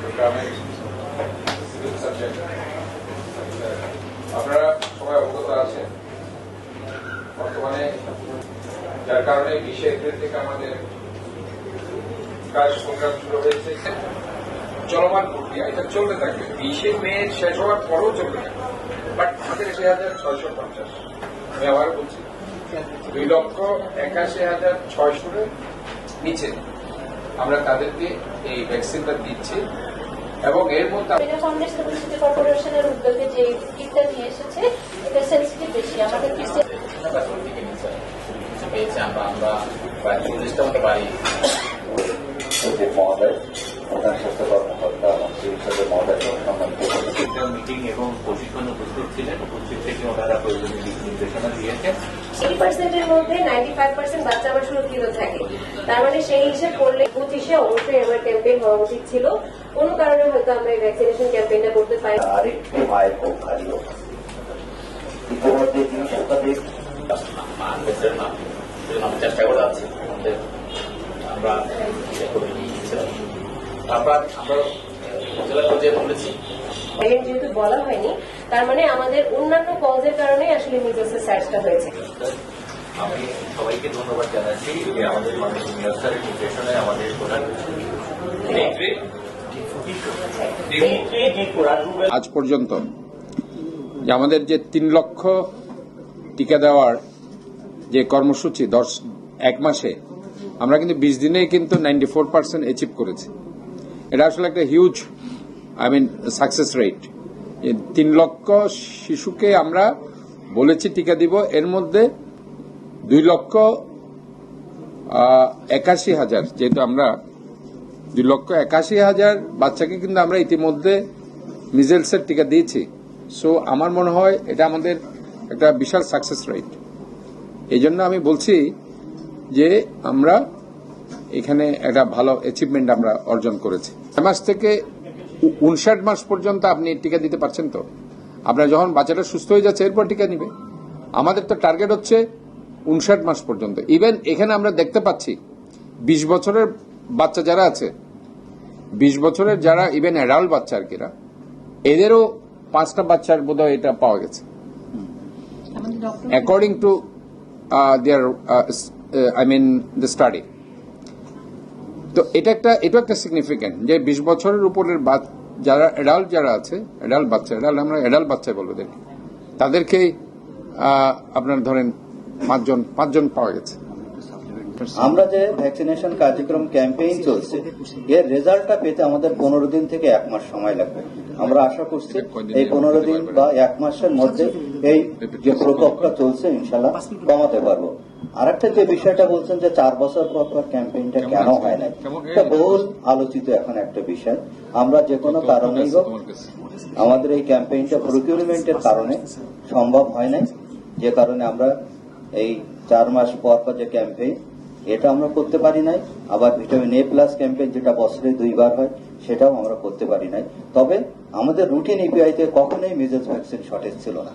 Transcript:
চট্টগ্রামের civil surgeon, আপনারা সবাই অবগত আছেন বর্তমানে, যার কারণে 20 এপ্রিল থেকে আমাদের কাজ প্রোগ্রাম শুরু হয়েছে। চলমান প্রক্রিয়া এটা চলতে থাকবে, 20 মে শেষ হওয়ার পরেও চলতে থাকবে। বাট আমাদের 8650, আমি আবার বলছি 2,81,600 নিচে আমরা তাদেরকে এই ভ্যাকসিনটা দিচ্ছি এবং এর মধ্যে ফাউন্ডেশন এবং সিটি কর্পোরেশনের উদ্যোগে যে কিটটা নিয়ে এসেছে এটা সেন্সিটিভ বেশি আমাদের পেয়েছি আমরা প্রায় 40টা মতো বাড়ি মহোদয়, প্রধান স্বাস্থ্য কর্মকর্তা এবং চিকিৎসকের মহোদয় মিটিং এবং প্রশিক্ষণ উপস্থিত ছিলেন। উপস্থিত থেকে ওনারা প্রয়োজনীয় দিক নির্দেশনা দিয়েছেন। 80% মধ্যে 95% বাচ্চা আবার সুরক্ষিত থাকে। তার মানে সেই হিসেব করলে 25-এ অবশ্যই আমার ক্যাম্পেইন হওয়া উচিত ছিল। কোনো কারণে হয়তো আমরা এই ভ্যাকসিনেশন ক্যাম্পেইনটা করতে পারি। আরেকটি মায়ের খুব ভারী ইতিমধ্যে 3 শতাধিক আমরা চেষ্টা করে আছি আমরা জেলা পর্যায়ে বলেছি। যেহেতু বলা হয়নি, তার মানে আমাদের অন্যান্য কজের কারণে আসলে মিজেলসের সার্চটা হয়েছে। আমি সবাইকে ধন্যবাদ জানাচ্ছি যে আমাদের মাননীয় মেয়র স্যারের নির্দেশনায় আমাদের প্রধান আজ পর্যন্ত যে আমাদের যে 3 লক্ষ টিকা দেওয়ার যে কর্মসূচি 1 মাসে আমরা কিন্তু 20 দিনেই কিন্তু 94% অ্যাচিভ করেছি। এটা আসলে একটা হিউজ সাকসেস রেট। 3 লক্ষ শিশুকে আমরা বলেছি টিকা দিব, এর মধ্যে 2,81,000 যেহেতু আমরা 2,81,000 বাচ্চাকে কিন্তু আমরা ইতিমধ্যে মিজেলসের টিকা দিয়েছি। সো আমার মনে হয় এটা আমাদের একটা বিশাল সাকসেস রেট। এই জন্য আমি বলছি যে আমরা এখানে একটা ভালো অ্যাচিভমেন্ট আমরা অর্জন করেছি। 6 মাস থেকে 59 মাস পর্যন্ত আপনি টিকা দিতে পারছেন। তো আপনার যখন বাচ্চাটা সুস্থ হয়ে যাচ্ছে এরপর টিকা নিবে। আমাদের তো টার্গেট হচ্ছে 59 মাস পর্যন্ত। ইভেন এখানে আমরা দেখতে পাচ্ছি 20 বছরের বাচ্চা যারা আছে, 20 বছরের যারা ইভেন অ্যাডাল্ট বাচ্চা আর কিরা, এদেরও 5টা বাচ্চার বোধহয় এটা পাওয়া গেছে অ্যাকর্ডিং টু the study. তো এটা একটা সিগনিফিকেন্ট যে 20 বছরের উপরের যারা অ্যাডাল্ট যারা আছে, অ্যাডাল্ট আমরা অ্যাডাল্ট বাচ্চা বলবো তাদেরকে আপনার ধরেন 5 জন পাওয়া গেছে। আমরা যে ভ্যাকসিনেশন কার্যক্রম ক্যাম্পেইন চলছে এর রেজাল্টটা পেতে আমাদের 15 দিন থেকে 1 মাস সময় লাগবে। আমরা আশা করছি এই 15 দিন বা 1 মাসের মধ্যে এই যে প্রকোপটা চলছে ইনশাল্লাহ কমাতে পারবো। আরেকটা যে বিষয়টা বলছেন যে 4 বছর পর ক্যাম্পেইনটা কেন হয় না, এটা বহুল আলোচিত এখন একটা বিষয়। আমরা যে কোনো কারণেই হোক আমাদের এই ক্যাম্পেইনটা প্রকিউরমেন্টের কারণে সম্ভব হয় নাই, যে কারণে আমরা এই 4 মাস পর যে ক্যাম্পেইন এটা আমরা করতে পারি নাই। আবার ভিটামিন A+ ক্যাম্পেইন যেটা বছরে 2 বার হয় সেটাও আমরা করতে পারি নাই। তবে আমাদের রুটিন ইপিআইতে কখনোই মিজেলস ভ্যাকসিন শর্টেজ ছিল না।